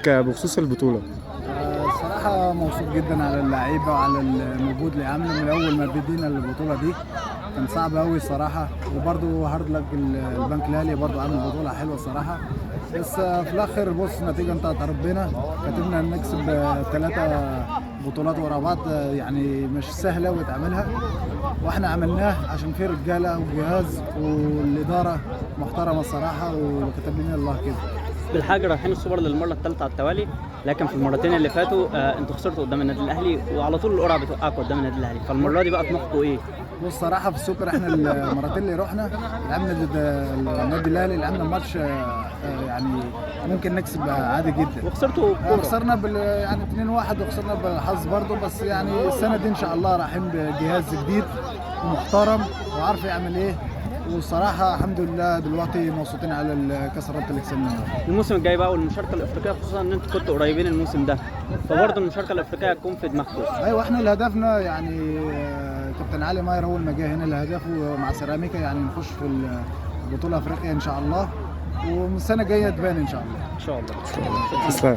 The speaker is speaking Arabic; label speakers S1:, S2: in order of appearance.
S1: بخصوص البطولة.
S2: الصراحة مبسوط جدا على اللعيبة وعلى المجهود اللي عمله من أول ما بدينا البطولة دي. كان صعب أوي الصراحة، وبرضه هارد لك البنك الأهلي برضه عامل بطولة حلوة الصراحة. بس في الآخر بص، نتيجة بتاعت ربنا كاتبنا نكسب 3 بطولات ورا بعض، يعني مش سهلة وتعملها، واحنا عملناه عشان في رجالة وجهاز والإدارة محترمة الصراحة، وكتب لنا الله كده.
S3: بالحاجة رايحين السوبر للمرة الثالثة على التوالي، لكن في المرتين اللي فاتوا انتوا خسرتوا قدام النادي الاهلي، وعلى طول القرعة بتوقعكم قدام النادي الاهلي، فالمرة دي بقى طموحكم ايه؟
S2: بص صراحة في السوبر احنا المرتين اللي رحنا لعبنا ضد النادي الاهلي، لعبنا ماتش يعني ممكن نكسب عادي جدا،
S3: وخسرتوا كورة.
S2: خسرنا يعني 2-1 وخسرنا بالحظ برضه. بس يعني السنة دي ان شاء الله رايحين بجهاز جديد ومحترم وعارف يعمل ايه، والصراحة الحمد لله دلوقتي مبسوطين على الكاس الرابطة اللي كسبناها.
S3: الموسم الجاي بقى والمشاركة الافريقية، خصوصا ان انتوا كنتوا قريبين الموسم ده، فبرضه المشاركة الافريقية هتكون في دماغكم.
S2: ايوه احنا اللي هدفنا يعني كابتن علي ماهر اول ما جه هنا اللي هدفه مع سيراميكا يعني نخش في البطولة افريقيا ان شاء الله، ومن السنة الجاية تبان ان شاء الله.
S3: ان شاء الله.
S1: تسلم.